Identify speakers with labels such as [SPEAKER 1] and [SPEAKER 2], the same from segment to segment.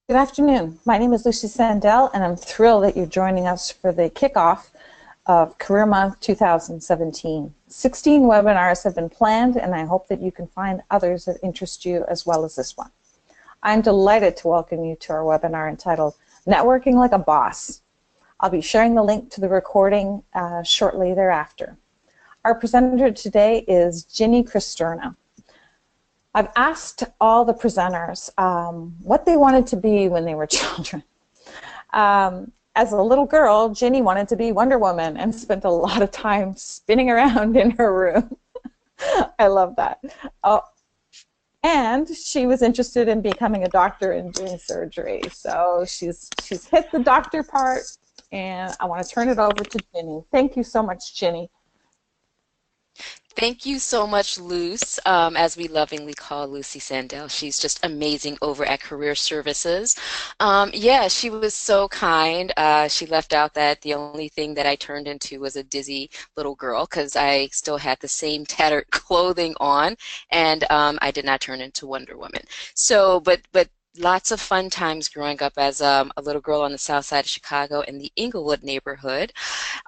[SPEAKER 1] Good afternoon. My name is Lucy Sandell, and I'm thrilled that you're joining us for the kickoff of Career Month 2017. 16 webinars have been planned, and I hope that you can find others that interest you as well as this one. I'm delighted to welcome you to our webinar entitled Networking Like a Boss. I'll be sharing the link to the recording shortly thereafter. Our presenter today is Ginny Cristerna. I've asked all the presenters what they wanted to be when they were children. As a little girl, Ginny wanted to be Wonder Woman and spent a lot of time spinning around in her room. I love that. And she was interested in becoming a doctor and doing surgery. So she's hit the doctor part, and I want to turn it over to Ginny. Thank you so much, Ginny.
[SPEAKER 2] Thank you so much, Luce, as we lovingly call Lucy Sandell. She's just amazing over at Career Services. Yeah, she was so kind. She left out that the only thing that I turned into was a dizzy little girl because I still had the same tattered clothing on, and I did not turn into Wonder Woman. So, but lots of fun times growing up as a little girl on the south side of Chicago in the Inglewood neighborhood.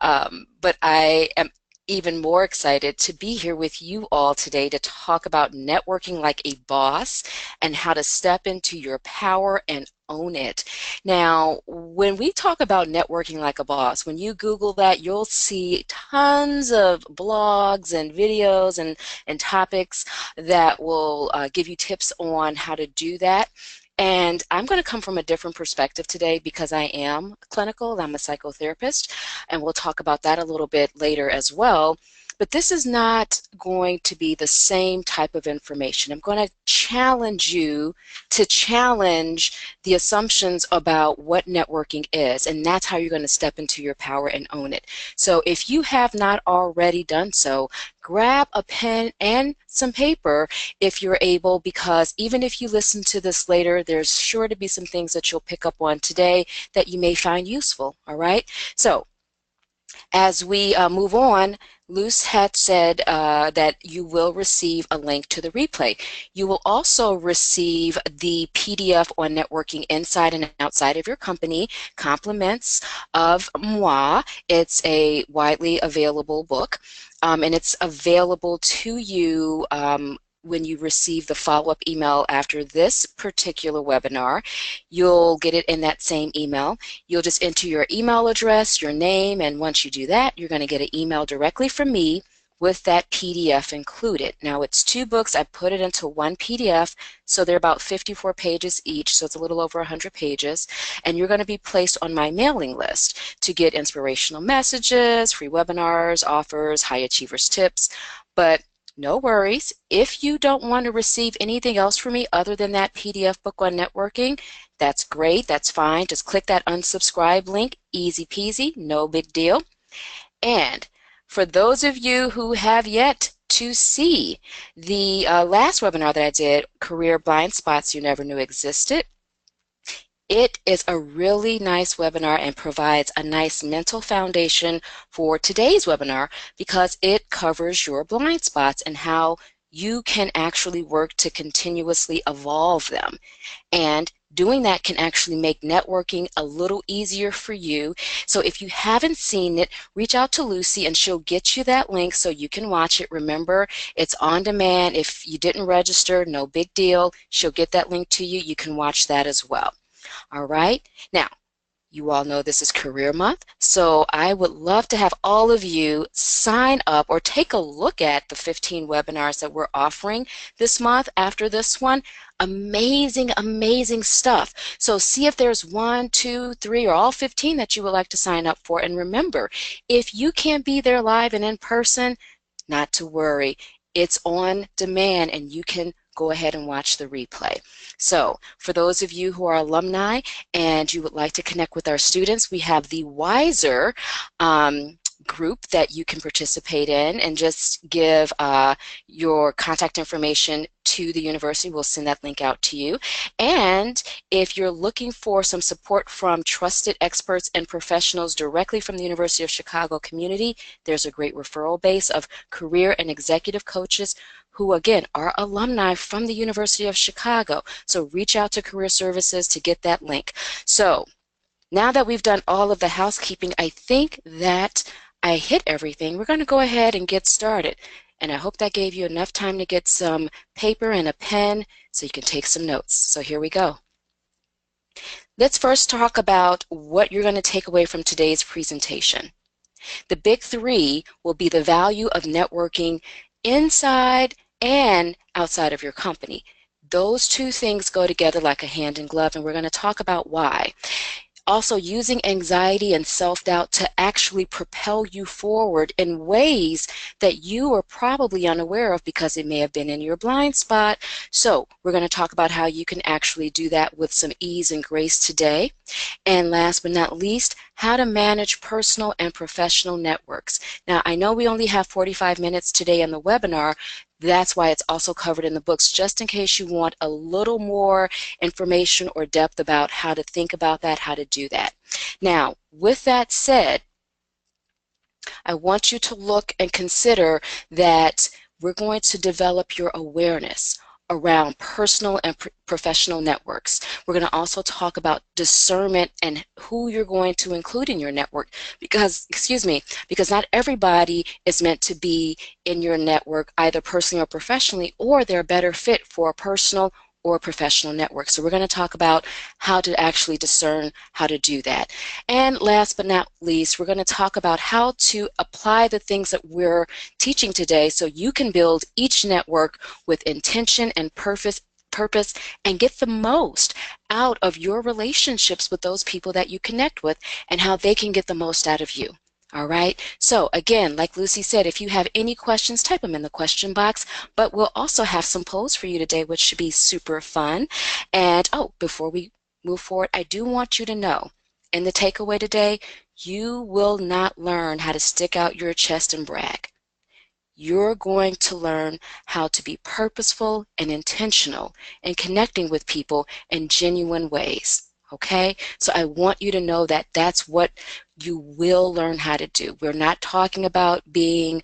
[SPEAKER 2] But I am even more excited to be here with you all today to talk about networking like a boss and how to step into your power and own it. Now, when we talk about networking like a boss, when you Google that, you'll see tons of blogs and videos and topics that will give you tips on how to do that. And I'm going to come from a different perspective today because I am clinical, I'm a psychotherapist, and we'll talk about that a little bit later as well. But this is not going to be the same type of information. I'm going to challenge you to challenge the assumptions about what networking is, and that's how you're going to step into your power and own it. So if you have not already done so, grab a pen and some paper if you're able, because even if you listen to this later, there's sure to be some things that you'll pick up on today that you may find useful, all right? So as we move on, Luce had said that you will receive a link to the replay. You will also receive the PDF on networking inside and outside of your company, Compliments of Moi. It's a widely available book, and it's available to you when you receive the follow-up email after this particular webinar. You'll get it in that same email. You'll just enter your email address, your name, and once you do that, you're going to get an email directly from me with that PDF included. Now, it's 2 books. I put it into one PDF, so they're about 54 pages each, so it's a little over 100 pages, and you're going to be placed on my mailing list to get inspirational messages, free webinars, offers, high achievers tips. But no worries. If you don't want to receive anything else from me other than that PDF book on networking, that's great. That's fine. Just click that unsubscribe link. Easy peasy. No big deal. And for those of you who have yet to see the last webinar that I did, Career Blind Spots You Never Knew Existed, it is a really nice webinar and provides a nice mental foundation for today's webinar because it covers your blind spots and how you can actually work to continuously evolve them. And doing that can actually make networking a little easier for you. So if you haven't seen it, reach out to Lucy and she'll get you that link so you can watch it. Remember, it's on demand. If you didn't register, no big deal. She'll get that link to you. You can watch that as well. All right. Now, you all know this is Career Month, so I would love to have all of you sign up or take a look at the 15 webinars that we're offering this month after this one. Amazing, amazing stuff. So see if there's 1, 2, 3, or all 15 that you would like to sign up for. And remember, if you can't be there live and in person, not to worry. It's on demand and you can go ahead and watch the replay. So for those of you who are alumni and you would like to connect with our students, we have the Wiser group that you can participate in and just give your contact information to the university. We'll send that link out to you. And if you're looking for some support from trusted experts and professionals directly from the University of Chicago community, there's a great referral base of career and executive coaches who again are alumni from the University of Chicago. So reach out to Career Services to get that link. So now that we've done all of the housekeeping, I think that I hit everything. We're going to go ahead and get started. And I hope that gave you enough time to get some paper and a pen so you can take some notes. So here we go. Let's first talk about what you're going to take away from today's presentation. The big three will be the value of networking inside and outside of your company. Those two things go together like a hand in glove, and we're going to talk about why. Also, using anxiety and self-doubt to actually propel you forward in ways that you are probably unaware of because it may have been in your blind spot. So we're going to talk about how you can actually do that with some ease and grace today. And last but not least, how to manage personal and professional networks. Now, I know we only have 45 minutes today in the webinar. That's why it's also covered in the books, just in case you want a little more information or depth about how to think about that, how to do that. Now, with that said, I want you to look and consider that we're going to develop your awareness around personal and professional networks. We're going to also talk about discernment and who you're going to include in your network because, because not everybody is meant to be in your network either personally or professionally, or they're a better fit for a personal or professional network. So we're going to talk about how to actually discern how to do that. And last but not least, we're going to talk about how to apply the things that we're teaching today so you can build each network with intention and purpose and get the most out of your relationships with those people that you connect with and how they can get the most out of you. All right. So again, like Lucy said, if you have any questions, type them in the question box, but we'll also have some polls for you today, which should be super fun. And before we move forward, I do want you to know in the takeaway today, you will not learn how to stick out your chest and brag. You're going to learn how to be purposeful and intentional in connecting with people in genuine ways. Okay? So I want you to know that that's what you will learn how to do. We're not talking about being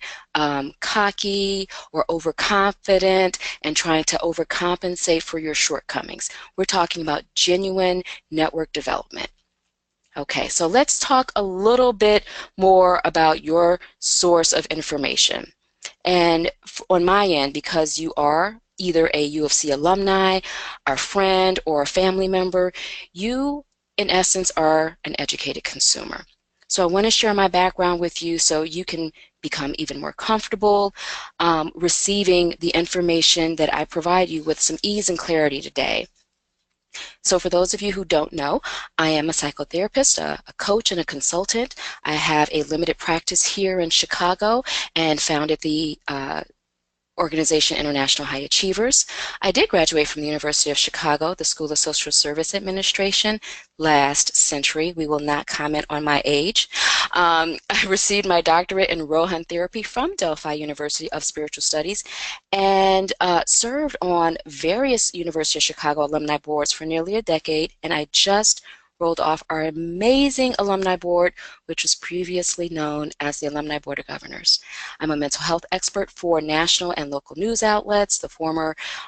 [SPEAKER 2] cocky or overconfident and trying to overcompensate for your shortcomings. We're talking about genuine network development. Okay, so let's talk a little bit more about your source of information. And on my end, because you are either a U of C alumni, a friend, or a family member, you, in essence, are an educated consumer. So I want to share my background with you so you can become even more comfortable receiving the information that I provide you with some ease and clarity today. So for those of you who don't know, I am a psychotherapist, a coach, and a consultant. I have a limited practice here in Chicago and founded the organization International High Achievers. I did graduate from the University of Chicago, the School of Social Service Administration, last century. We will not comment on my age. I received my doctorate in Rohan therapy from Delphi University of Spiritual Studies and served on various University of Chicago alumni boards for nearly a decade, and I just rolled off our amazing alumni board, which was previously known as the Alumni Board of Governors. I'm a mental health expert for national and local news outlets,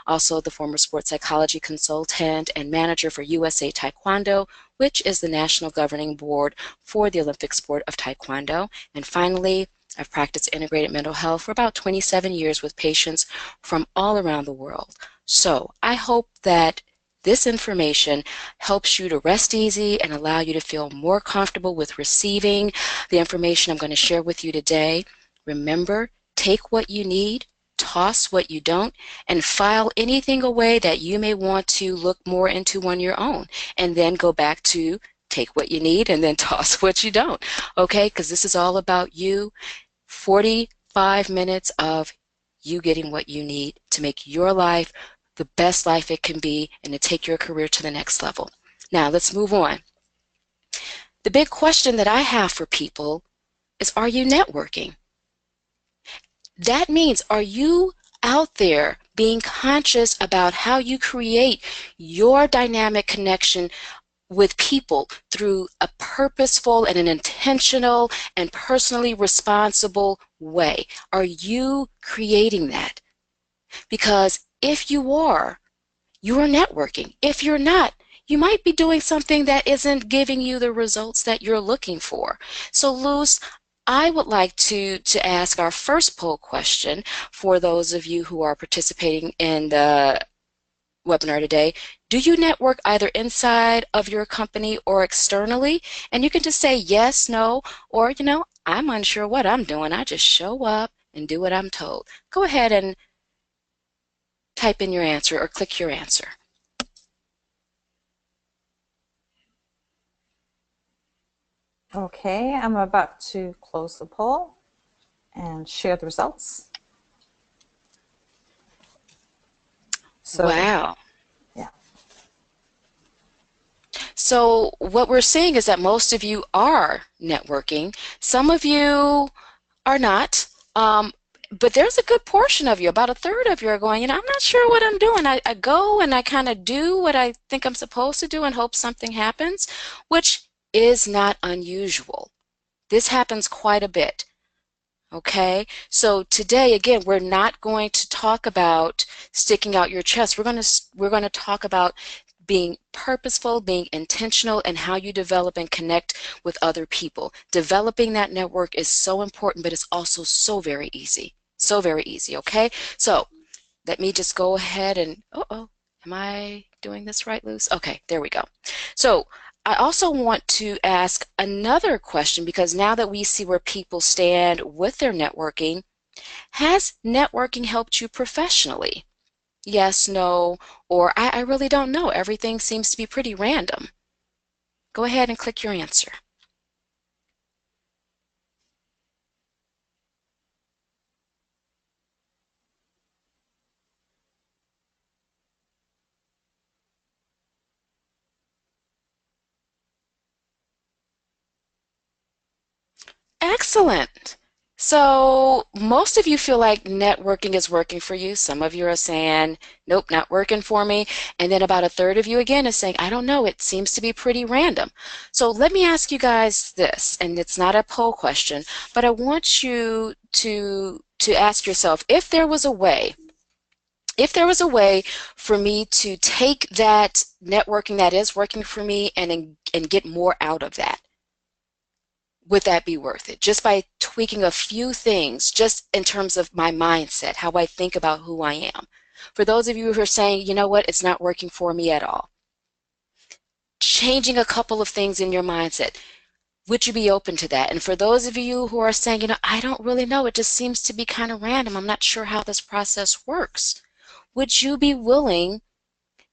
[SPEAKER 2] also the former sports psychology consultant and manager for USA Taekwondo, which is the national governing board for the Olympic sport of Taekwondo. And finally, I've practiced integrated mental health for about 27 years with patients from all around the world. So I hope that this information helps you to rest easy and allow you to feel more comfortable with receiving the information I'm going to share with you today. Remember, take what you need, toss what you don't, and file anything away that you may want to look more into on your own, and then go back to take what you need and then toss what you don't, okay? Because this is all about you. 45 minutes of you getting what you need to make your life the best life it can be and to take your career to the next level. Now, let's move on. The big question that I have for people is, are you networking? That means, are you out there being conscious about how you create your dynamic connection with people through a purposeful and an intentional and personally responsible way? Are you creating that? Because if you are networking. If you're not, you might be doing something that isn't giving you the results that you're looking for. So, Luz, I would like to ask our first poll question for those of you who are participating in the webinar today. Do you network either inside of your company or externally? And you can just say yes, no, or, I'm unsure what I'm doing. I just show up and do what I'm told. Go ahead and type in your answer or click your answer.
[SPEAKER 1] Okay, I'm about to close the poll and share the results. So,
[SPEAKER 2] Wow.
[SPEAKER 1] yeah.
[SPEAKER 2] So what we're seeing is that most of you are networking. Some of you are not. But there's a good portion of you, about a third of you are going, I'm not sure what I'm doing. I go and I kind of do what I think I'm supposed to do and hope something happens, which is not unusual. This happens quite a bit. Okay, so today, again, we're not going to talk about sticking out your chest. We're going to talk about being purposeful, being intentional, and how you develop and connect with other people. Developing that network is so important, but it's also so very easy. So very easy, okay? So let me just go ahead and, am I doing this right, Luz? Okay, there we go. So I also want to ask another question, because now that we see where people stand with their networking, has networking helped you professionally? Yes, no, or I really don't know. Everything seems to be pretty random. Go ahead and click your answer. Excellent. So most of you feel like networking is working for you. Some of you are saying, nope, not working for me. And then about a third of you again is saying, I don't know, it seems to be pretty random. So let me ask you guys this, and it's not a poll question, but I want you to ask yourself, if there was a way for me to take that networking that is working for me and get more out of that, would that be worth it? Just by tweaking a few things, just in terms of my mindset, how I think about who I am. For those of you who are saying, you know what, it's not working for me at all, changing a couple of things in your mindset, would you be open to that? And for those of you who are saying, I don't really know, it just seems to be kind of random, I'm not sure how this process works, would you be willing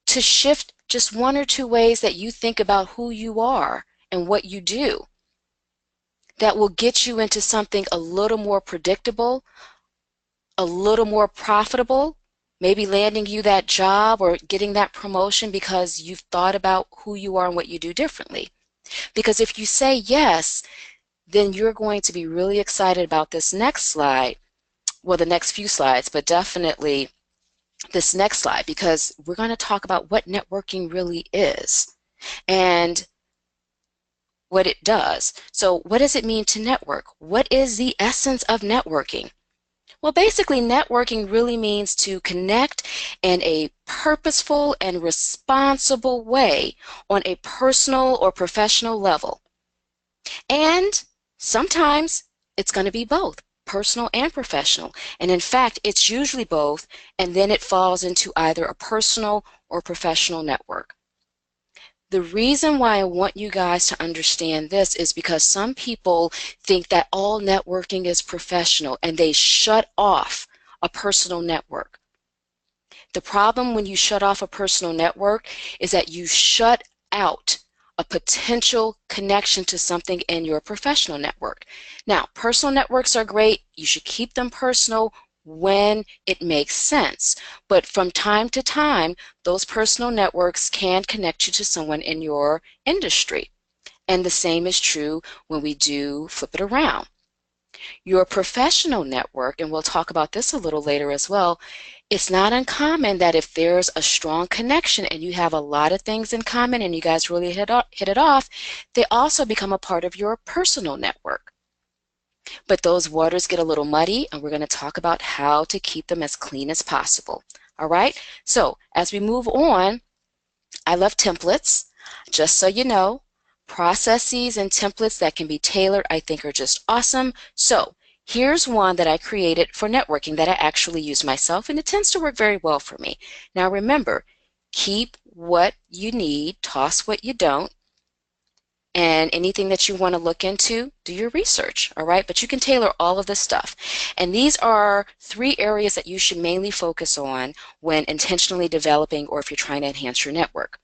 [SPEAKER 2] to shift just one or two ways that you think about who you are and what you do, that will get you into something a little more predictable, a little more profitable, maybe landing you that job or getting that promotion because you've thought about who you are and what you do differently? Because if you say yes, then you're going to be really excited about this next slide, well, the next few slides, but definitely this next slide, because we're going to talk about what networking really is and what it does. So what does it mean to network? What is the essence of networking? Well, basically, networking really means to connect in a purposeful and responsible way on a personal or professional level. And sometimes it's going to be both, personal and professional. And in fact, it's usually both, and then it falls into either a personal or professional network. The reason why I want you guys to understand this is because some people think that all networking is professional and they shut off a personal network. The problem when you shut off a personal network is that you shut out a potential connection to something in your professional network. Now, personal networks are great. You should keep them personal when it makes sense. But from time to time, those personal networks can connect you to someone in your industry. And the same is true when we do flip it around. Your professional network, and we'll talk about this a little later as well, it's not uncommon that if there's a strong connection and you have a lot of things in common and you guys really hit it off, they also become a part of your personal network. But those waters get a little muddy, and we're going to talk about how to keep them as clean as possible. All right? So as we move on, I love templates. Just so you know, processes and templates that can be tailored, I think, are just awesome. So here's one that I created for networking that I actually use myself, and it tends to work very well for me. Now remember, keep what you need, toss what you don't, and anything that you want to look into, do your research, all right? But you can tailor all of this stuff. And these are 3 areas that you should mainly focus on when intentionally developing or if you're trying to enhance your network.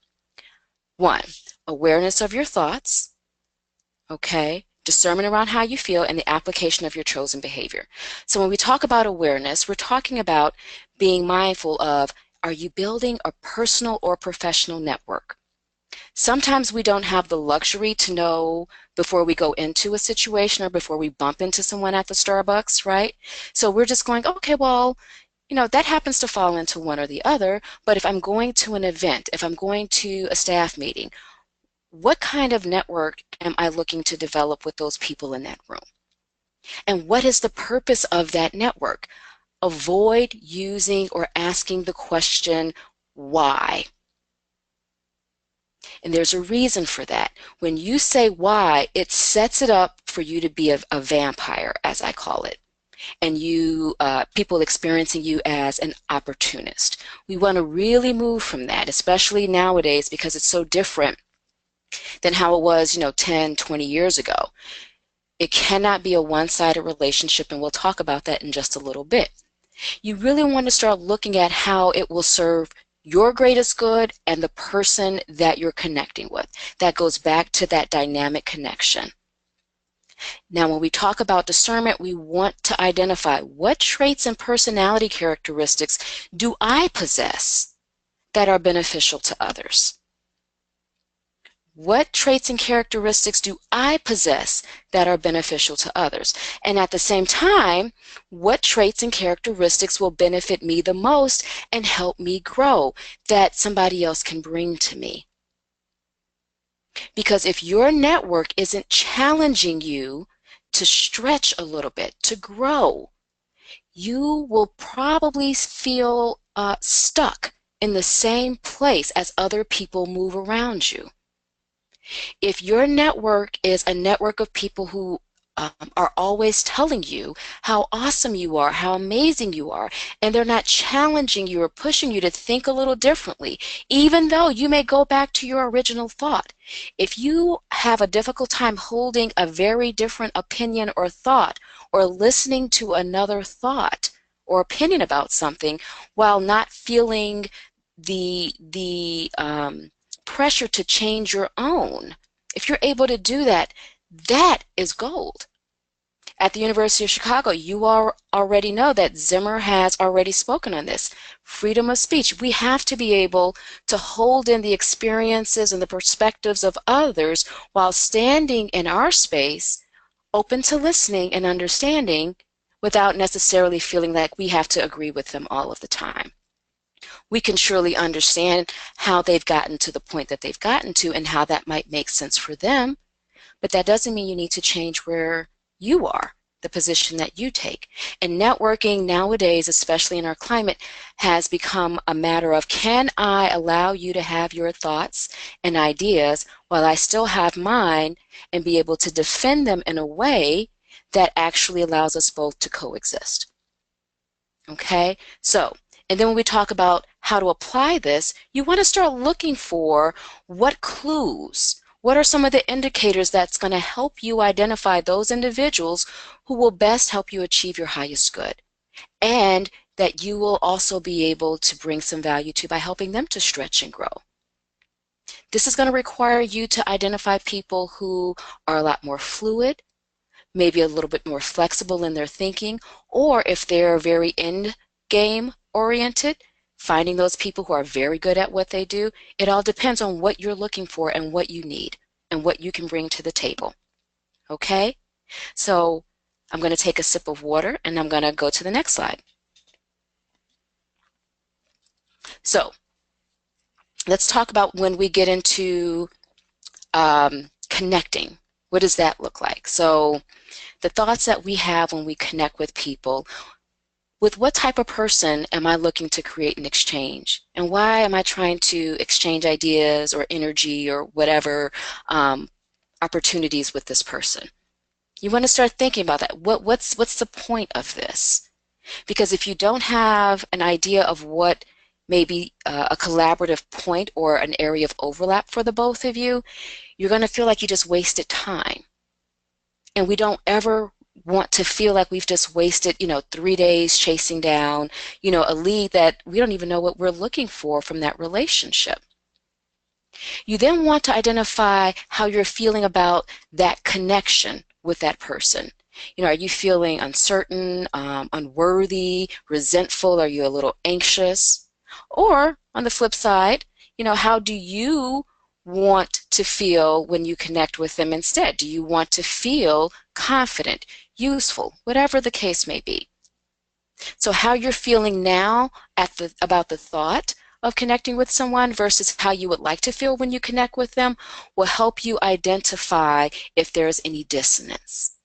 [SPEAKER 2] 1, awareness of your thoughts, okay? Discernment around how you feel and the application of your chosen behavior. So when we talk about awareness, we're talking about being mindful of, are you building a personal or professional network? Sometimes we don't have the luxury to know before we go into a situation or before we bump into someone at the Starbucks, right? So we're just going, okay, well, that happens to fall into one or the other, but if I'm going to an event, if I'm going to a staff meeting, what kind of network am I looking to develop with those people in that room? And what is the purpose of that network? Avoid using or asking the question, why? And there's a reason for that. When you say why, it sets it up for you to be a vampire, as I call it, and people experiencing you as an opportunist. We want to really move from that, especially nowadays because it's so different than how it was, 10, 20 years ago. It cannot be a one-sided relationship, and we'll talk about that in just a little bit. You really want to start looking at how it will serve your greatest good and the person that you're connecting with. That goes back to that dynamic connection. Now, when we talk about discernment, we want to identify what traits and personality characteristics do I possess that are beneficial to others? What traits and characteristics do I possess that are beneficial to others? And at the same time, what traits and characteristics will benefit me the most and help me grow that somebody else can bring to me? Because if your network isn't challenging you to stretch a little bit, to grow, you will probably feel stuck in the same place as other people move around you. If your network is a network of people who are always telling you how awesome you are, how amazing you are, and they're not challenging you or pushing you to think a little differently, even though you may go back to your original thought. If you have a difficult time holding a very different opinion or thought, or listening to another thought or opinion about something while not feeling the pressure to change your own, if you're able to do that, that is gold. At the University of Chicago, you already know that Zimmer has already spoken on this. Freedom of speech. We have to be able to hold in the experiences and the perspectives of others while standing in our space, open to listening and understanding without necessarily feeling like we have to agree with them all of the time. We can surely understand how they've gotten to the point that they've gotten to and how that might make sense for them, but that doesn't mean you need to change where you are, the position that you take. And networking nowadays, especially in our climate, has become a matter of, can I allow you to have your thoughts and ideas while I still have mine and be able to defend them in a way that actually allows us both to coexist? Okay, so, and then when we talk about how to apply this, you want to start looking for what clues, what are some of the indicators that's going to help you identify those individuals who will best help you achieve your highest good, and that you will also be able to bring some value to by helping them to stretch and grow. This is going to require you to identify people who are a lot more fluid, maybe a little bit more flexible in their thinking, or if they're very end game oriented, finding those people who are very good at what they do. It all depends on what you're looking for and what you need and what you can bring to the table. Okay? So I'm going to take a sip of water and I'm going to go to the next slide. So let's talk about when we get into connecting. What does that look like? So the thoughts that we have when we connect with people, with what type of person am I looking to create an exchange? And why am I trying to exchange ideas or energy or whatever opportunities with this person? You want to start thinking about that. What's the point of this? Because if you don't have an idea of what maybe a collaborative point or an area of overlap for the both of you, you're going to feel like you just wasted time. And we don't ever want to feel like we've just wasted, 3 days chasing down, a lead that we don't even know what we're looking for from that relationship. You then want to identify how you're feeling about that connection with that person. Are you feeling uncertain, unworthy, resentful? Are you a little anxious? Or on the flip side, how do you want to feel when you connect with them instead? Do you want to feel confident, useful, whatever the case may be? So how you're feeling now about the thought of connecting with someone versus how you would like to feel when you connect with them will help you identify if there's any dissonance.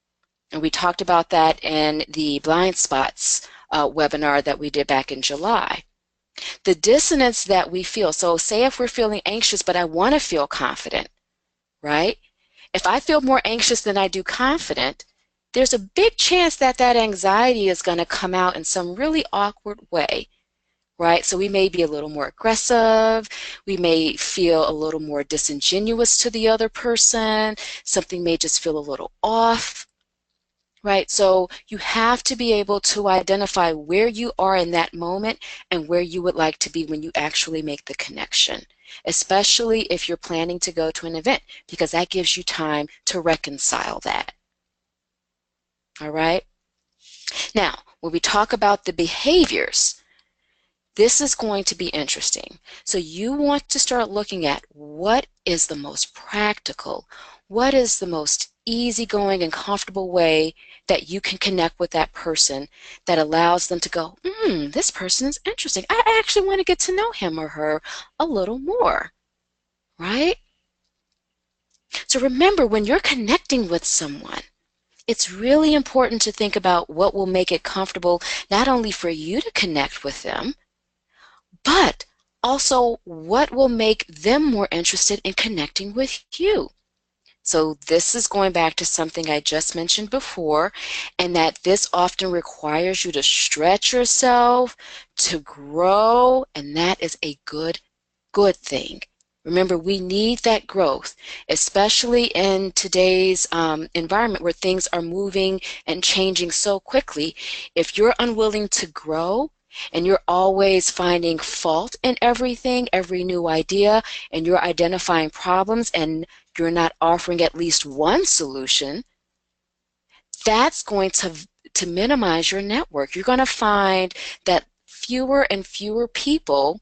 [SPEAKER 2] And we talked about that in the blind spots webinar that we did back in July. The dissonance that we feel, so say if we're feeling anxious, but I want to feel confident, right? If I feel more anxious than I do confident, there's a big chance that that anxiety is going to come out in some really awkward way, right? So we may be a little more aggressive. We may feel a little more disingenuous to the other person. Something may just feel a little off, right? So you have to be able to identify where you are in that moment and where you would like to be when you actually make the connection, especially if you're planning to go to an event, because that gives you time to reconcile that. All right. Now, when we talk about the behaviors, this is going to be interesting. So you want to start looking at what is the most practical, what is the most easygoing and comfortable way that you can connect with that person that allows them to go, this person is interesting. I actually want to get to know him or her a little more, right? So remember, when you're connecting with someone, it's really important to think about what will make it comfortable not only for you to connect with them, but also what will make them more interested in connecting with you. So this is going back to something I just mentioned before, and that this often requires you to stretch yourself, to grow, and that is a good thing. Remember, we need that growth, especially in today's environment where things are moving and changing so quickly. If you're unwilling to grow and you're always finding fault in everything, every new idea, and you're identifying problems and you're not offering at least one solution, that's going to minimize your network. You're going to find that fewer and fewer people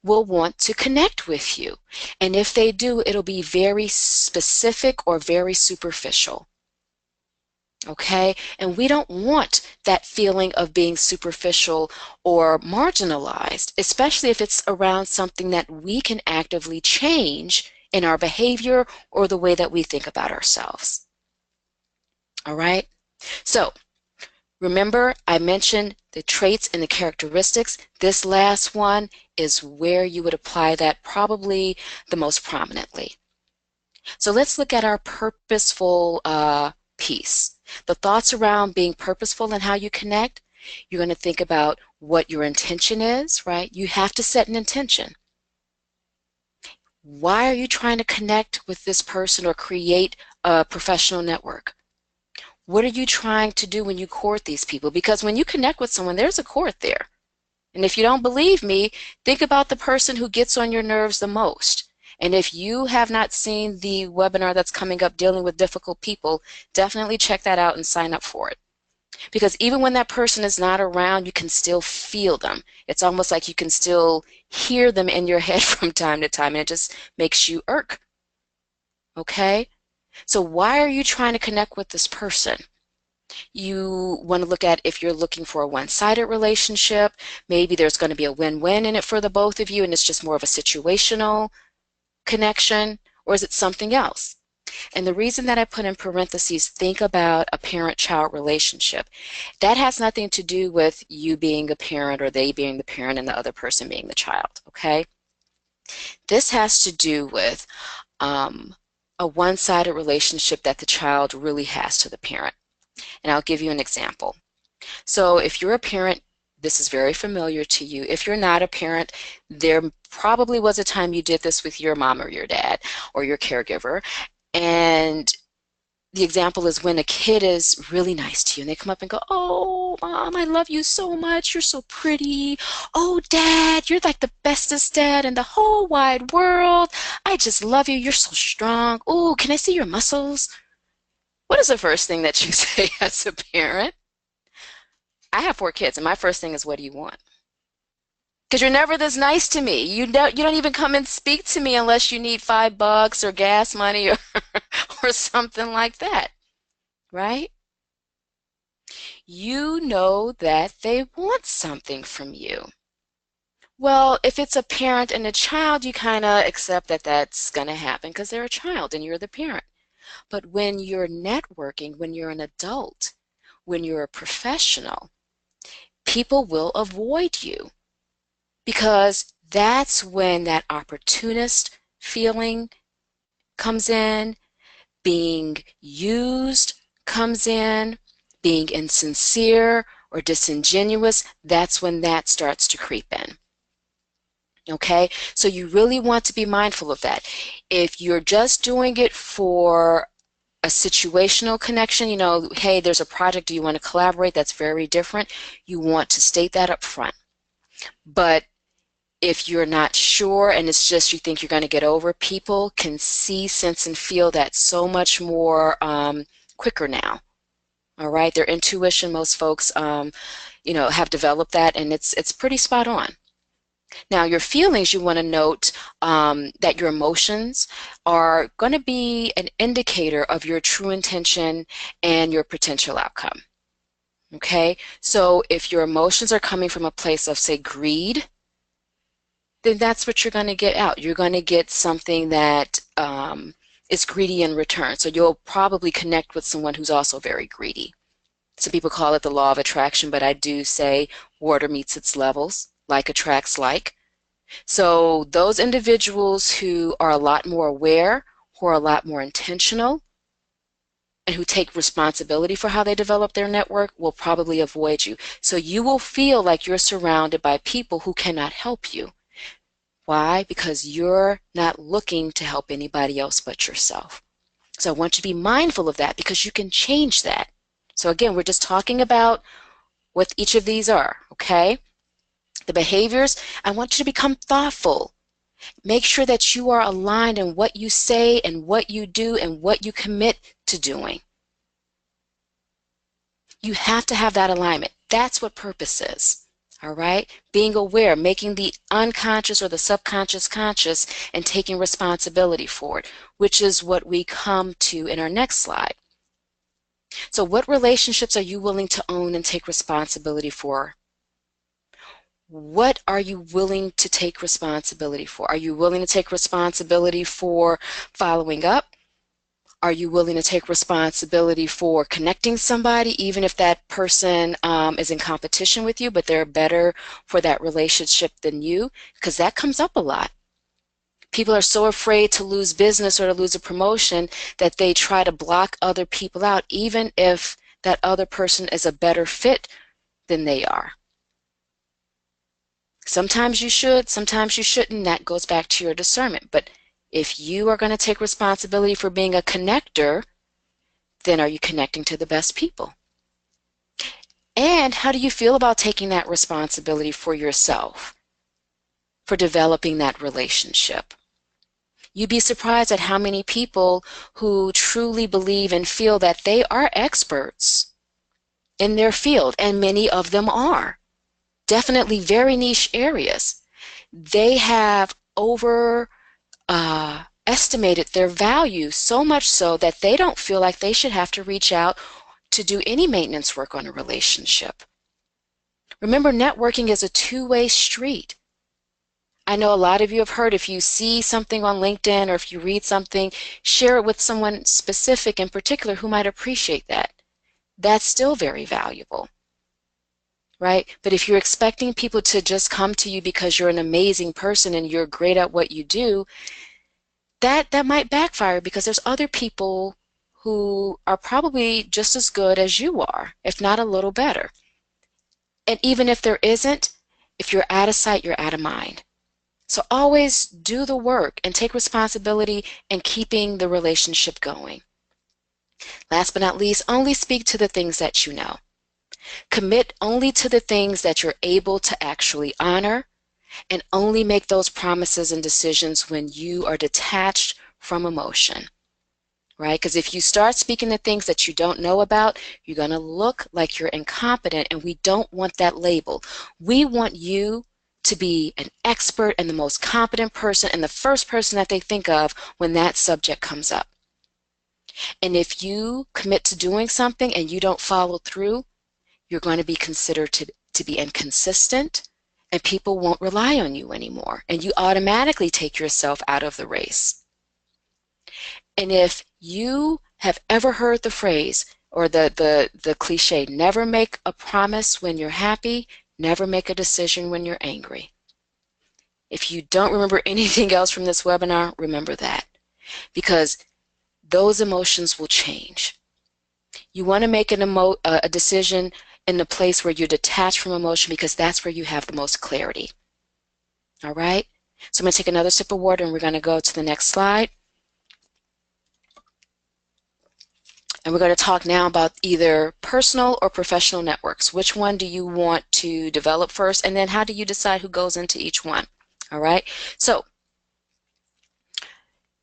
[SPEAKER 2] will want to connect with you. And if they do, it'll be very specific or very superficial. Okay? And we don't want that feeling of being superficial or marginalized, especially if it's around something that we can actively change in our behavior or the way that we think about ourselves. All right? So, remember, I mentioned the traits and the characteristics. This last one is where you would apply that probably the most prominently. So let's look at our purposeful piece. The thoughts around being purposeful and how you connect, you're going to think about what your intention is, right? You have to set an intention. Why are you trying to connect with this person or create a professional network? What are you trying to do when you court these people? Because when you connect with someone, there's a court there. And if you don't believe me, think about the person who gets on your nerves the most. And if you have not seen the webinar that's coming up dealing with difficult people, definitely check that out and sign up for it. Because even when that person is not around, you can still feel them. It's almost like you can still hear them in your head from time to time, and it just makes you irk. Okay? So why are you trying to connect with this person? You want to look at if you're looking for a one-sided relationship, maybe there's going to be a win-win in it for the both of you and it's just more of a situational connection, or is it something else? And the reason that I put in parentheses, think about a parent-child relationship, that has nothing to do with you being a parent or they being the parent and the other person being the child, okay? This has to do with a one-sided relationship that the child really has to the parent. And I'll give you an example. So if you're a parent, this is very familiar to you. If you're not a parent, there probably was a time you did this with your mom or your dad or your caregiver. And the example is when a kid is really nice to you and they come up and go, "Oh, mom, I love you so much. You're so pretty. Oh, dad, you're like the bestest dad in the whole wide world. I just love you. You're so strong. Oh, can I see your muscles?" What is the first thing that you say as a parent? I have 4 kids, and my first thing is, "What do you want?" Because you're never this nice to me. You don't even come and speak to me unless you need $5 or gas money or or something like that, right? You know that they want something from you. Well, if it's a parent and a child, you kind of accept that that's going to happen because they're a child and you're the parent. But when you're networking, when you're an adult, when you're a professional, people will avoid you because that's when that opportunist feeling comes in, being used comes in, being insincere or disingenuous, that's when that starts to creep in. Okay, so you really want to be mindful of that. If you're just doing it for a situational connection, hey, there's a project, do you want to collaborate? That's very different. You want to state that up front. But if you're not sure and it's just you think you're going to get over, people can see, sense, and feel that so much more quicker now. All right, their intuition, most folks, have developed that, and it's pretty spot on. Now, your feelings, you want to note that your emotions are going to be an indicator of your true intention and your potential outcome. Okay, so if your emotions are coming from a place of, say, greed, then that's what you're going to get out. You're going to get something that is greedy in return. So you'll probably connect with someone who's also very greedy. Some people call it the law of attraction, but I do say water meets its levels, like attracts like. So those individuals who are a lot more aware, who are a lot more intentional, and who take responsibility for how they develop their network will probably avoid you. So you will feel like you're surrounded by people who cannot help you. Why? Because you're not looking to help anybody else but yourself. So I want you to be mindful of that because you can change that. So again, we're just talking about what each of these are, okay? The behaviors, I want you to become thoughtful. Make sure that you are aligned in what you say and what you do and what you commit to doing. You have to have that alignment. That's what purpose is. All right? Being aware, making the unconscious or the subconscious conscious and taking responsibility for it, which is what we come to in our next slide. So what relationships are you willing to own and take responsibility for? What are you willing to take responsibility for? Are you willing to take responsibility for following up? Are you willing to take responsibility for connecting somebody, even if that person is in competition with you, but they're better for that relationship than you? Because that comes up a lot. People are so afraid to lose business or to lose a promotion that they try to block other people out, even if that other person is a better fit than they are. Sometimes you should, sometimes you shouldn't. That goes back to your discernment. But if you are going to take responsibility for being a connector, then are you connecting to the best people? And how do you feel about taking that responsibility for yourself, for developing that relationship? You'd be surprised at how many people who truly believe and feel that they are experts in their field, and many of them are. Definitely very niche areas. They have estimated their value so much so that they don't feel like they should have to reach out to do any maintenance work on a relationship. Remember, networking is a two-way street. I know a lot of you have heard if you see something on LinkedIn or if you read something, share it with someone specific in particular who might appreciate that. That's still very valuable, right? But if you're expecting people to just come to you because you're an amazing person and you're great at what you do, that might backfire because there's other people who are probably just as good as you are, if not a little better. And even if there isn't, if you're out of sight, you're out of mind. So always do the work and take responsibility in keeping the relationship going. Last but not least, only speak to the things that you know. Commit only to the things that you're able to actually honor, and only make those promises and decisions when you are detached from emotion, right? Because if you start speaking the things that you don't know about, you're going to look like you're incompetent, and we don't want that label. We want you to be an expert and the most competent person and the first person that they think of when that subject comes up. And if you commit to doing something and you don't follow through, you're going to be considered to be inconsistent, and people won't rely on you anymore, and you automatically take yourself out of the race. And if you have ever heard the phrase or the cliche, never make a promise when you're happy, never make a decision when you're angry. If you don't remember anything else from this webinar, remember that, because those emotions will change. You want to make a decision in the place where you're detached from emotion, because that's where you have the most clarity. All right? So I'm going to take another sip of water and we're going to go to the next slide. And we're going to talk now about either personal or professional networks. Which one do you want to develop first? And then how do you decide who goes into each one? All right? So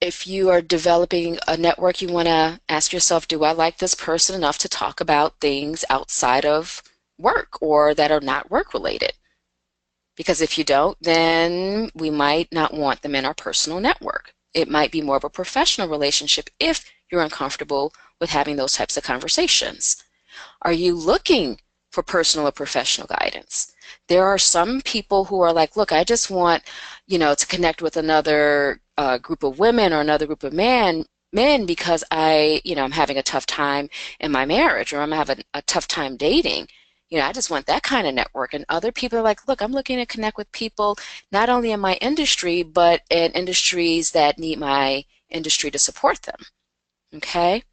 [SPEAKER 2] if you are developing a network, you want to ask yourself, do I like this person enough to talk about things outside of work or that are not work related? Because if you don't, then we might not want them in our personal network. It might be more of a professional relationship if you're uncomfortable with having those types of conversations. Are you looking for personal or professional guidance? There are some people who are like, look, I just want, to connect with another group of women or another group of men because I'm having a tough time in my marriage, or I'm having a tough time dating. I just want that kind of network. And other people are like, look, I'm looking to connect with people not only in my industry, but in industries that need my industry to support them. Okay?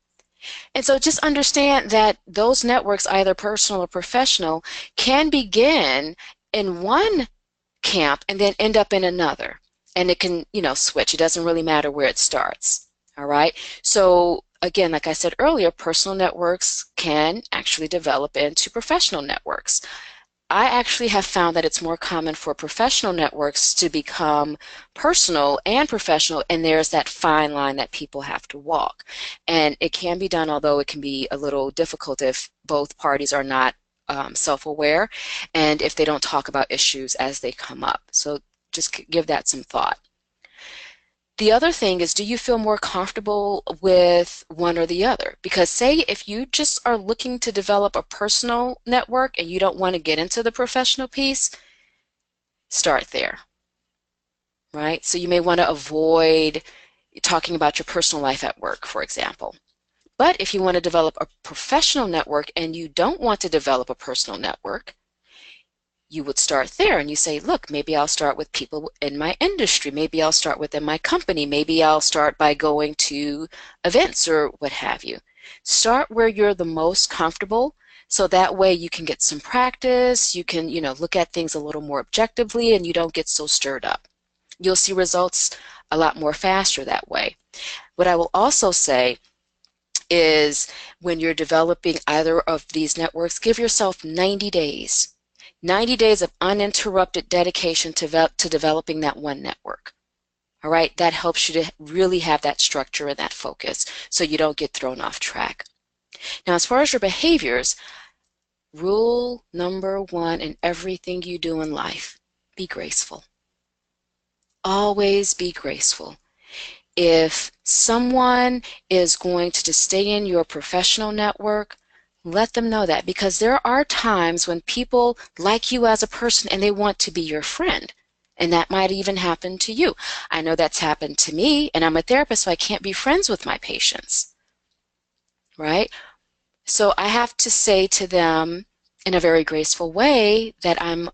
[SPEAKER 2] And so just understand that those networks, either personal or professional, can begin in one camp and then end up in another. And it can, switch. It doesn't really matter where it starts. All right? So again, like I said earlier, personal networks can actually develop into professional networks. I actually have found that it's more common for professional networks to become personal and professional, and there's that fine line that people have to walk. And it can be done, although it can be a little difficult if both parties are not self-aware and if they don't talk about issues as they come up. So just give that some thought. The other thing is, do you feel more comfortable with one or the other? Because say if you just are looking to develop a personal network and you don't want to get into the professional piece, start there, right? So you may want to avoid talking about your personal life at work, for example. But if you want to develop a professional network and you don't want to develop a personal network, you would start there and you say, look, maybe I'll start with people in my industry. Maybe I'll start within my company. Maybe I'll start by going to events or what have you. Start where you're the most comfortable, so that way you can get some practice. You can, look at things a little more objectively and you don't get so stirred up. You'll see results a lot more faster that way. What I will also say is when you're developing either of these networks, give yourself 90 days. 90 days of uninterrupted dedication to developing that one network. All right, that helps you to really have that structure and that focus so you don't get thrown off track. Now, as far as your behaviors, rule number one in everything you do in life, be graceful. Always be graceful. If someone is going to just stay in your professional network, let them know that, because there are times when people like you as a person and they want to be your friend. And that might even happen to you. I know that's happened to me, and I'm a therapist, so I can't be friends with my patients, right? So I have to say to them in a very graceful way that I'm,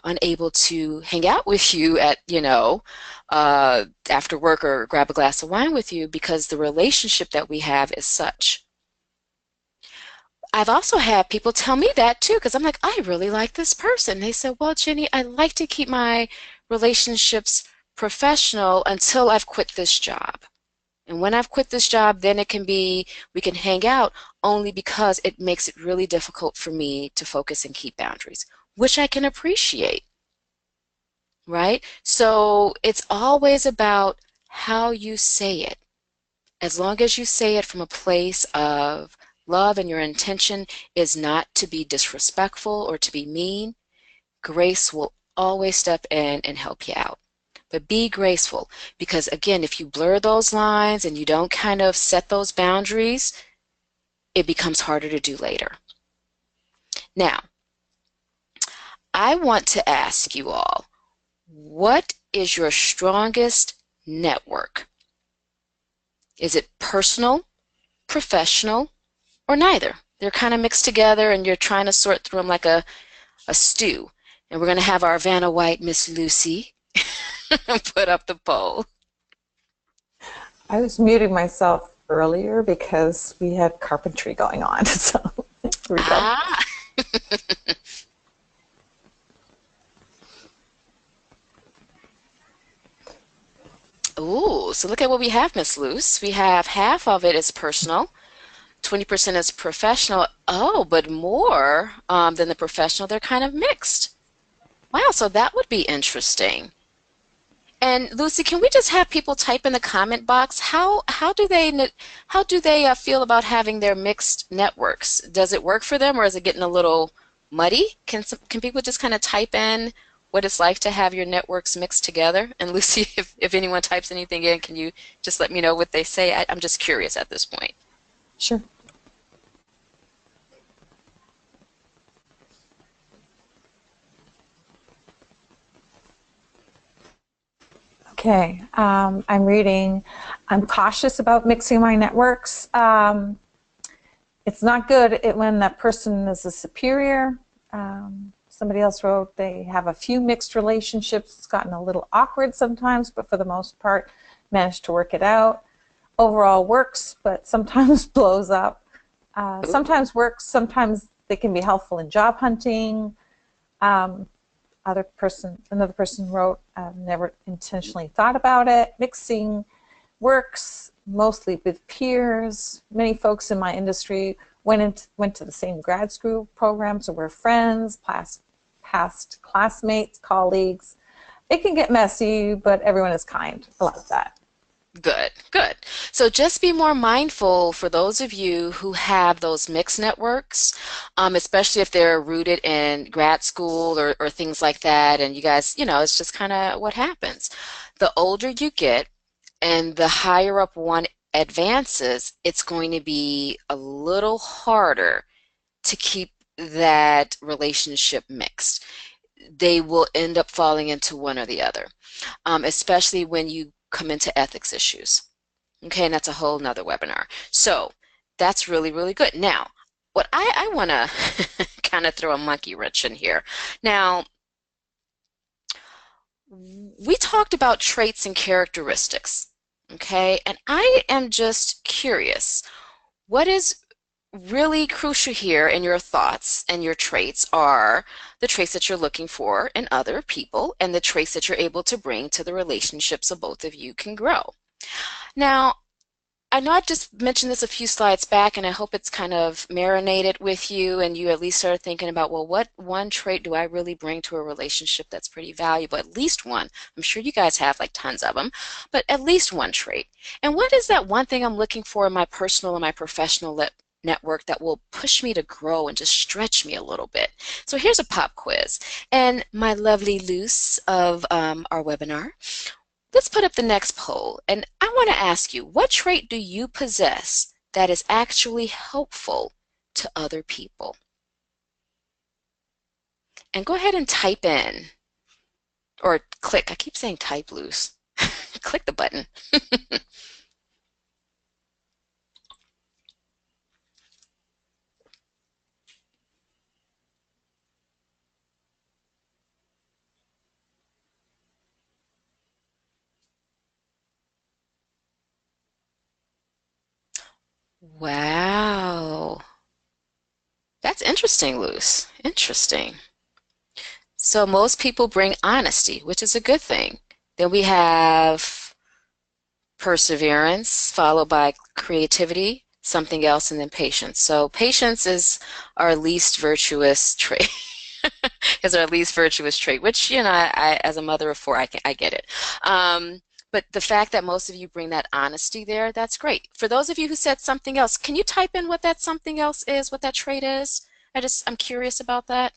[SPEAKER 2] unable to hang out with you at, after work or grab a glass of wine with you because the relationship that we have is such. I've also had people tell me that too, because I'm like, I really like this person. They said, well, Jenny, I like to keep my relationships professional until I've quit this job. And when I've quit this job, then we can hang out only because it makes it really difficult for me to focus and keep boundaries, which I can appreciate, right? So it's always about how you say it. As long as you say it from a place of love and your intention is not to be disrespectful or to be mean, grace will always step in and help you out. But be graceful because, again, if you blur those lines and you don't kind of set those boundaries, it becomes harder to do later. Now, I want to ask you all, what is your strongest network? Is it personal, professional, or neither? They're kind of mixed together and you're trying to sort through them like a stew. And we're going to have our Vanna White Miss Lucy put up the poll.
[SPEAKER 1] I was muting myself earlier because we had carpentry going on. So here we go.
[SPEAKER 2] Ah. Ooh, so look at what we have, Miss Luce. We have half of it is personal, 20% is professional. Oh, but more than the professional, they're kind of mixed. Wow, so that would be interesting. And Lucy, can we just have people type in the comment box how do they feel about having their mixed networks? Does it work for them, or is it getting a little muddy? Can people just kind of type in what it's like to have your networks mixed together? And Lucy, if anyone types anything in, can you just let me know what they say? I'm just curious at this point.
[SPEAKER 1] Sure. Okay, I'm reading. I'm cautious about mixing my networks. It's not good when that person is a superior. Somebody else wrote they have a few mixed relationships. It's gotten a little awkward sometimes, but for the most part, managed to work it out. Overall works, but sometimes blows up.
[SPEAKER 2] Ooh,
[SPEAKER 1] Sometimes works, sometimes they can be helpful in job hunting. Um, Another person wrote, never intentionally thought about it. Mixing works mostly with peers. Many folks in my industry went to the same grad school program, so we're friends, past classmates, colleagues. It can get messy, but everyone is kind. I love that.
[SPEAKER 2] good, good. So just be more mindful for those of you who have those mixed networks, especially if they're rooted in grad school or things like that. And you guys, it's just kind of what happens. The older you get and the higher up one advances, it's going to be a little harder to keep that relationship mixed. They will end up falling into one or the other, especially when you come into ethics issues. Okay, and that's a whole nother webinar. So that's really, really good. Now, what I want to kind of throw a monkey wrench in here. Now, we talked about traits and characteristics, okay? And I am just curious, what is really crucial here in your thoughts and your traits are the traits that you're looking for in other people and the traits that you're able to bring to the relationship so both of you can grow. Now, I know I've just mentioned this a few slides back, and I hope it's kind of marinated with you, and you at least started thinking about, well, what one trait do I really bring to a relationship that's pretty valuable? At least one. I'm sure you guys have like tons of them, but at least one trait. And what is that one thing I'm looking for in my personal and my professional network that will push me to grow and just stretch me a little bit? So here's a pop quiz. And my lovely Luce of our webinar, let's put up the next poll, and I want to ask you, what trait do you possess that is actually helpful to other people? And go ahead and type in. Or click. I keep saying type, Luz. Click the button. Wow. That's interesting, Luz. Interesting. So most people bring honesty, which is a good thing. Then we have perseverance, followed by creativity, something else, and then patience. So patience is our least virtuous trait. Is our least virtuous trait, which, as a mother of four, I get it. But the fact that most of you bring that honesty there, that's great. For those of you who said something else, can you type in what that something else is, what that trait is? I'm curious about that.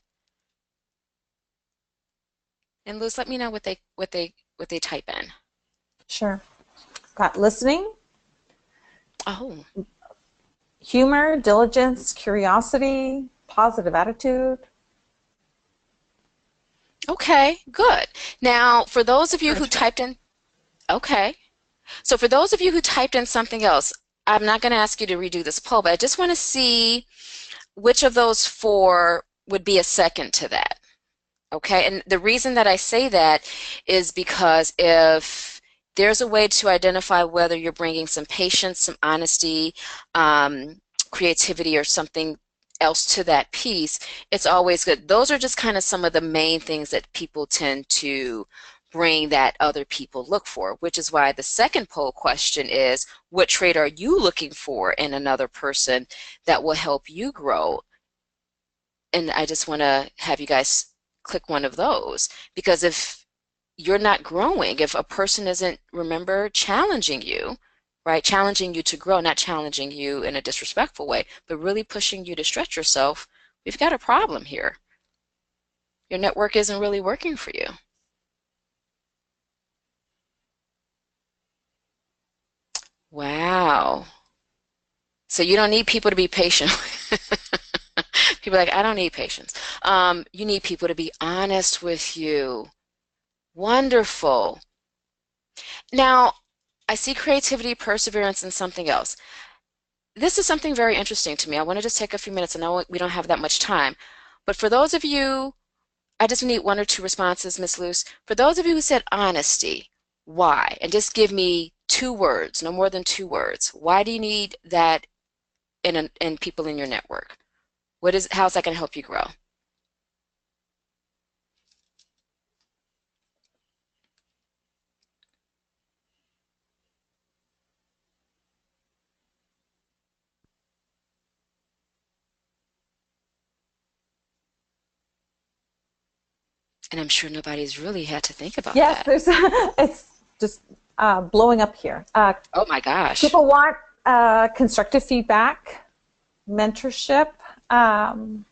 [SPEAKER 2] And Luz, let me know what they type in.
[SPEAKER 1] Sure. Got listening,
[SPEAKER 2] Oh,
[SPEAKER 1] humor, diligence, curiosity, positive attitude.
[SPEAKER 2] okay, good. Now, for those of you who
[SPEAKER 1] Encouragement.
[SPEAKER 2] typed in, okay. So for those of you who typed in something else, I'm not going to ask you to redo this poll, but I just want to see which of those four would be a second to that. Okay, and the reason that I say that is because if there's a way to identify whether you're bringing some patience, some honesty, creativity, or something else to that piece, it's always good. Those are just kind of some of the main things that people tend to bring that other people look for, which is why the second poll question is, what trait are you looking for in another person that will help you grow? And I just want to have you guys click one of those, because if you're not growing, if a person isn't, remember, challenging you, right? Challenging you to grow, not challenging you in a disrespectful way, but really pushing you to stretch yourself, we've got a problem here. Your network isn't really working for you. Wow. So you don't need people to be patient. People are like, I don't need patience. You need people to be honest with you. Wonderful. Now, I see creativity, perseverance, and something else. This is something very interesting to me. I want to just take a few minutes. I know we don't have that much time. But for those of you, I just need one or two responses, Miss Luce. For those of you who said honesty, why? And just give me 2 words, no more than 2 words. Why do you need that in people in your network? How's that going to help you grow? And I'm sure nobody's really had to think about
[SPEAKER 1] Yes,
[SPEAKER 2] that.
[SPEAKER 1] there's. It's just blowing up here.
[SPEAKER 2] Oh my gosh.
[SPEAKER 1] People want constructive feedback, mentorship. Um,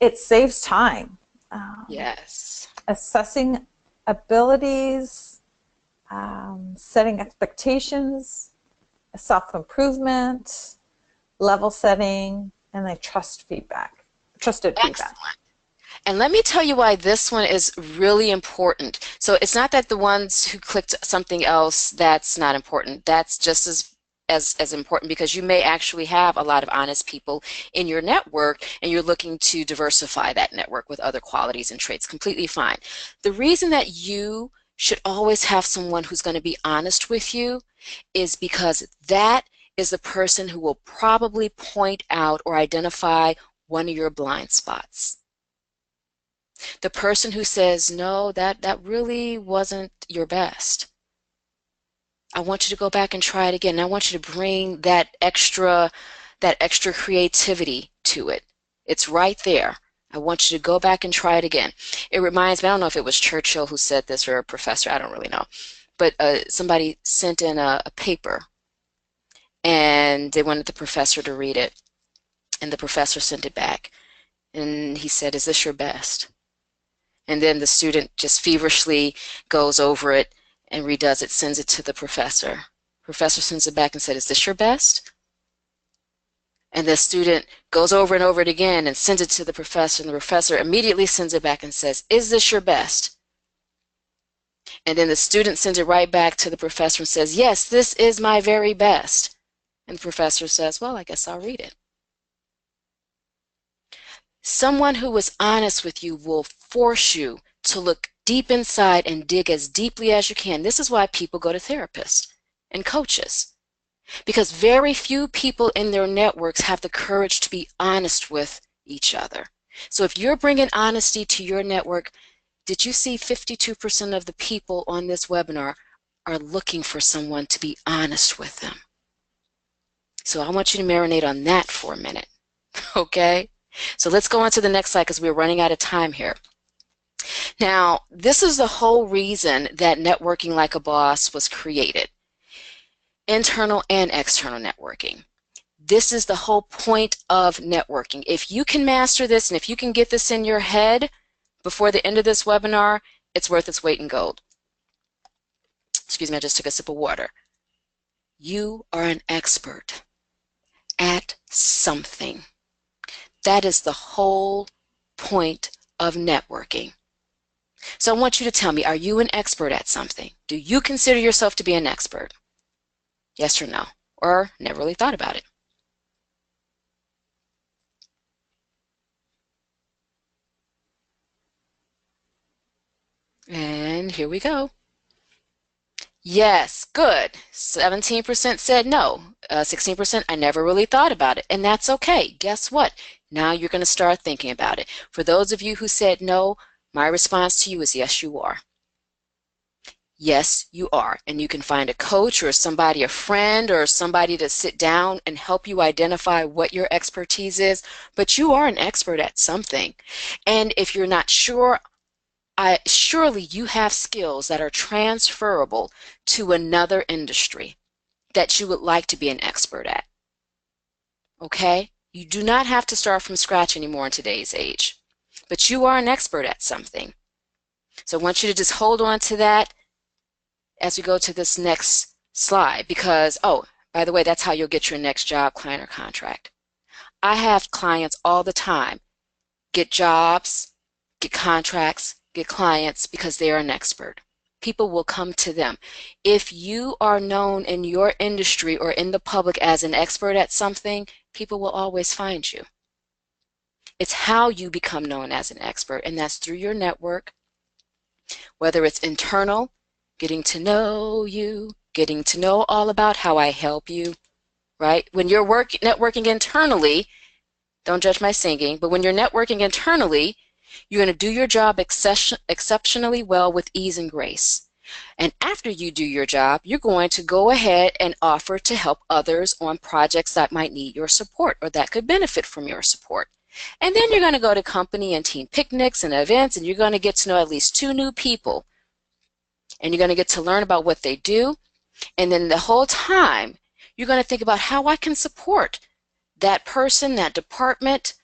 [SPEAKER 1] it saves time.
[SPEAKER 2] Yes.
[SPEAKER 1] Assessing abilities, setting expectations, self-improvement, level setting, and then trusted feedback.
[SPEAKER 2] Excellent. And let me tell you why this one is really important. So it's not that the ones who clicked something else, that's not important. That's just as important, because you may actually have a lot of honest people in your network and you're looking to diversify that network with other qualities and traits. Completely fine. The reason that you should always have someone who's going to be honest with you is because that is the person who will probably point out or identify one of your blind spots. The person who says, no, that really wasn't your best. I want you to go back and try it again. I want you to bring that extra creativity to it. It's right there. I want you to go back and try it again. It reminds me, I don't know if it was Churchill who said this or a professor, I don't really know. But somebody sent in a paper and they wanted the professor to read it. And the professor sent it back. And he said, is this your best? And then the student just feverishly goes over it and redoes it, sends it to the professor. Professor sends it back and said, is this your best? And the student goes over and over it again and sends it to the professor, and the professor immediately sends it back and says, is this your best? And then the student sends it right back to the professor and says, yes, this is my very best. And the professor says, well, I guess I'll read it. Someone who is honest with you will force you to look deep inside and dig as deeply as you can. This is why people go to therapists and coaches, because very few people in their networks have the courage to be honest with each other. So if you're bringing honesty to your network, did you see 52% of the people on this webinar are looking for someone to be honest with them? So I want you to marinate on that for a minute, okay? So let's go on to the next slide because we're running out of time here. Now, this is the whole reason that Networking Like a Boss was created. Internal and external networking. This is the whole point of networking. If you can master this and if you can get this in your head before the end of this webinar, it's worth its weight in gold. Excuse me, I just took a sip of water. You are an expert at something. That is the whole point of networking. So I want you to tell me, are you an expert at something? Do you consider yourself to be an expert? Yes or no? Or never really thought about it? And here we go. Yes, good. 17% said no. 16% I never really thought about it. And that's okay. Guess what? Now you're going to start thinking about it. For those of you who said no, my response to you is yes, you are. Yes, you are. And you can find a coach or somebody, a friend or somebody to sit down and help you identify what your expertise is. But you are an expert at something. And if you're not sure, surely you have skills that are transferable to another industry that you would like to be an expert at. Okay? You do not have to start from scratch anymore in today's age. But you are an expert at something. So I want you to just hold on to that as we go to this next slide because, oh, by the way, that's how you'll get your next job, client, or contract. I have clients all the time get jobs, get contracts, get clients because they are an expert. People will come to them. If you are known in your industry or in the public as an expert at something, people will always find you. It's how you become known as an expert, and that's through your network, whether it's internal, getting to know you, getting to know all about how I help you, right? When you're networking internally, don't judge my singing, but when you're networking internally, you're going to do your job exceptionally well with ease and grace. And after you do your job, you're going to go ahead and offer to help others on projects that might need your support or that could benefit from your support. And then you're going to go to company and team picnics and events, and you're going to get to know at least 2 new people. And you're going to get to learn about what they do. And then the whole time, you're going to think about how I can support that person, that department,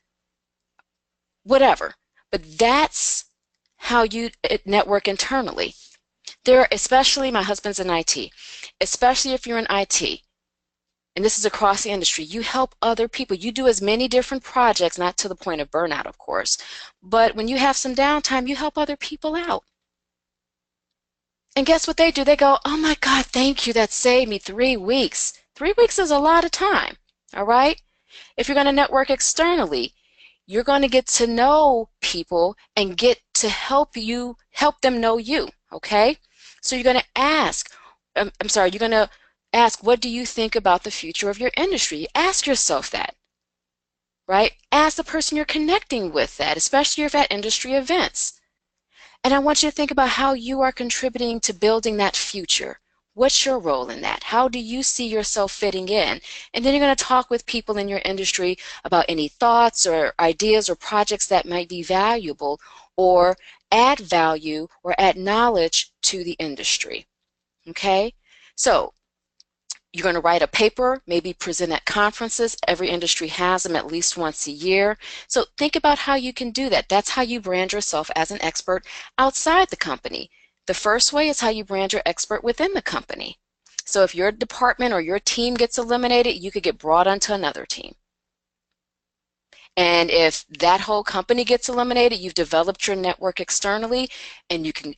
[SPEAKER 2] whatever. But that's how you network internally. Especially my husband's in IT, especially if you're in IT, and this is across the industry, you help other people. You do as many different projects, not to the point of burnout, of course, but when you have some downtime, you help other people out. And guess what they do? They go, oh my God, thank you. That saved me 3 weeks. 3 weeks is a lot of time, all right? If you're going to network externally, you're going to get to know people and get to help them know you, okay? So you're going to ask, you're going to ask, what do you think about the future of your industry? Ask yourself that, right? Ask the person you're connecting with that, especially if at industry events. And I want you to think about how you are contributing to building that future. What's your role in that? How do you see yourself fitting in? And then you're going to talk with people in your industry about any thoughts or ideas or projects that might be valuable or add value or add knowledge to the industry. Okay? So you're going to write a paper, maybe present at conferences. Every industry has them at least once a year. So think about how you can do that. That's how you brand yourself as an expert outside the company. The first way is how you brand your expert within the company. So if your department or your team gets eliminated, you could get brought onto another team. And if that whole company gets eliminated, you've developed your network externally, and you can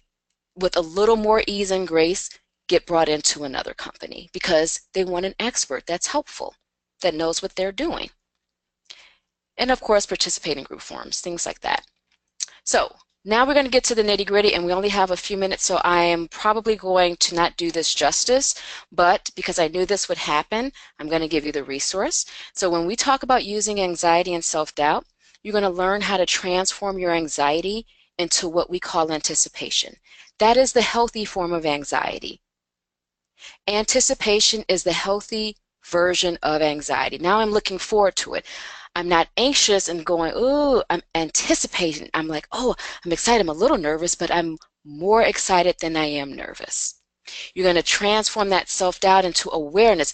[SPEAKER 2] with a little more ease and grace, get brought into another company because they want an expert that's helpful, that knows what they're doing. And of course, participate in group forums, things like that. So now we're going to get to the nitty-gritty, and we only have a few minutes, so I am probably going to not do this justice, but because I knew this would happen, I'm going to give you the resource. So when we talk about using anxiety and self-doubt, you're going to learn how to transform your anxiety into what we call anticipation. That is the healthy form of anxiety. Anticipation is the healthy version of anxiety. Now I'm looking forward to it. I'm not anxious and going, ooh, I'm anticipating. I'm like, oh, I'm excited. I'm a little nervous, but I'm more excited than I am nervous. You're going to transform that self-doubt into awareness.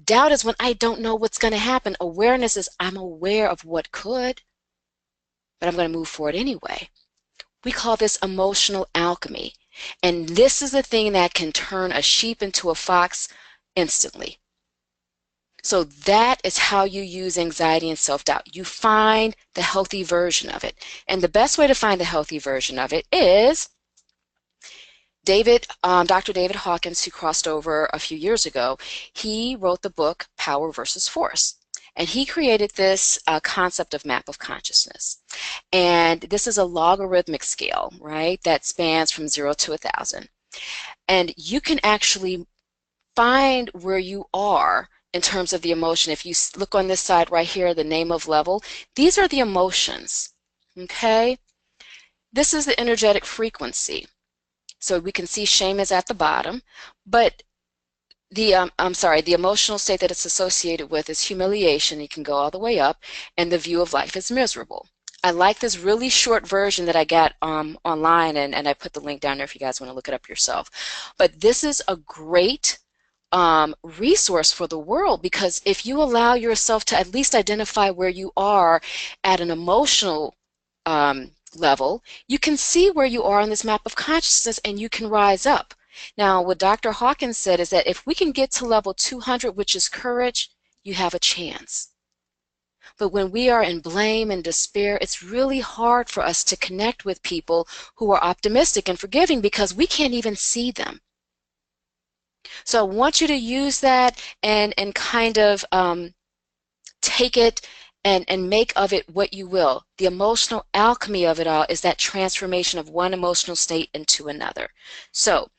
[SPEAKER 2] Doubt is when I don't know what's going to happen. Awareness is I'm aware of what could, but I'm going to move forward anyway. We call this emotional alchemy. And this is the thing that can turn a sheep into a fox instantly. So that is how you use anxiety and self-doubt. You find the healthy version of it. And the best way to find the healthy version of it is Dr. David Hawkins, who crossed over a few years ago. He wrote the book Power versus Force. And he created this concept of map of consciousness. And this is a logarithmic scale, right, that spans from 0 to 1,000. And you can actually find where you are in terms of the emotion. If you look on this side right here, the name of level, these are the emotions, okay? This is the energetic frequency. So we can see shame is at the bottom, but the emotional state that it's associated with is humiliation. You can go all the way up, and the view of life is miserable. I like this really short version that I got online, and I put the link down there if you guys want to look it up yourself. But this is a great resource for the world, because if you allow yourself to at least identify where you are at an emotional level, you can see where you are on this map of consciousness and you can rise up. Now, what Dr. Hawkins said is that if we can get to level 200, which is courage, you have a chance. But when we are in blame and despair, it's really hard for us to connect with people who are optimistic and forgiving because we can't even see them. So I want you to use that and kind of take it and make of it what you will. The emotional alchemy of it all is that transformation of one emotional state into another. So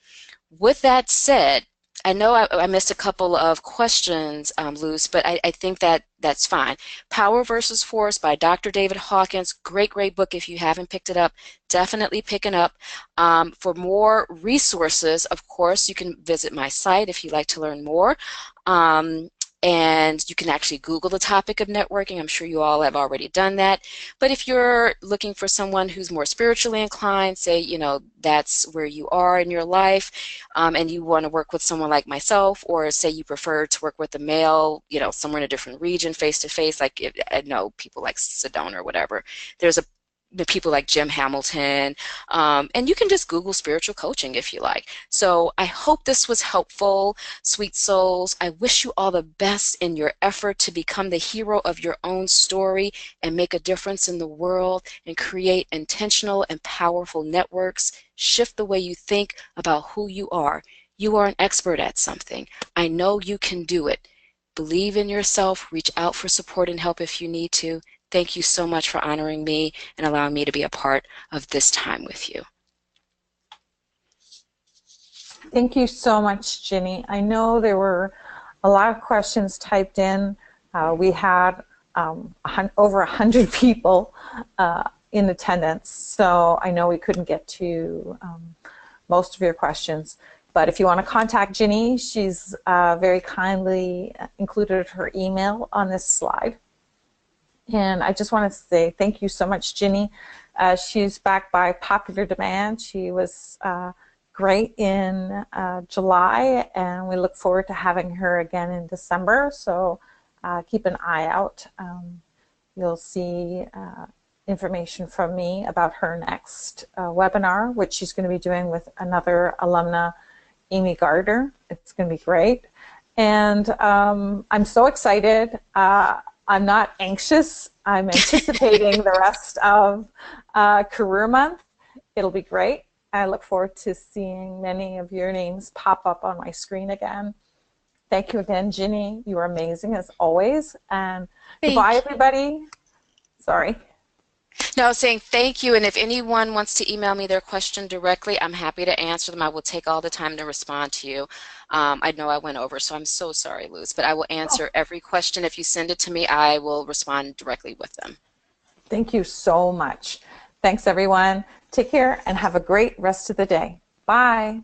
[SPEAKER 2] with that said, I know I missed a couple of questions, Luz, but I think that's fine. Power versus Force by Dr. David Hawkins. Great, great book. If you haven't picked it up, definitely pick it up. For more resources, of course, you can visit my site if you'd like to learn more. And you can actually Google the topic of networking. I'm sure you all have already done that. But if you're looking for someone who's more spiritually inclined, say, you know, that's where you are in your life, and you want to work with someone like myself, or say you prefer to work with a male, you know, somewhere in a different region, face to face, like I know people like Sedona or whatever. There's the people like Jim Hamilton, and you can just Google spiritual coaching if you like. So I hope this was helpful, sweet souls. I wish you all the best in your effort to become the hero of your own story and make a difference in the world and create intentional and powerful networks. Shift the way you think about who you are. You are an expert at something. I know you can do it. Believe in yourself. Reach out for support and help if you need to. Thank you so much for honoring me and allowing me to be a part of this time with you.
[SPEAKER 1] Thank you so much, Ginny. I know there were a lot of questions typed in. We had over 100 people in attendance, so I know we couldn't get to most of your questions. But if you want to contact Ginny, she's very kindly included her email on this slide. And I just want to say thank you so much, Ginny. She's back by popular demand. She was great in July, and we look forward to having her again in December. So keep an eye out. You'll see information from me about her next webinar, which she's going to be doing with another alumna, Amy Gardner. It's going to be great. And I'm so excited. I'm not anxious. I'm anticipating the rest of Career Month. It'll be great. I look forward to seeing many of your names pop up on my screen again. Thank you again, Ginny. You are amazing as always. And goodbye,
[SPEAKER 2] Thank you.
[SPEAKER 1] everybody. Sorry.
[SPEAKER 2] No, I was saying thank you. And if anyone wants to email me their question directly, I'm happy to answer them. I will take all the time to respond to you. I know I went over, so I'm so sorry, Luz, but I will
[SPEAKER 1] Oh,
[SPEAKER 2] answer every question. If you send it to me, I will respond directly with them.
[SPEAKER 1] thank you so much. Thanks, everyone. Take care and have a great rest of the day. Bye.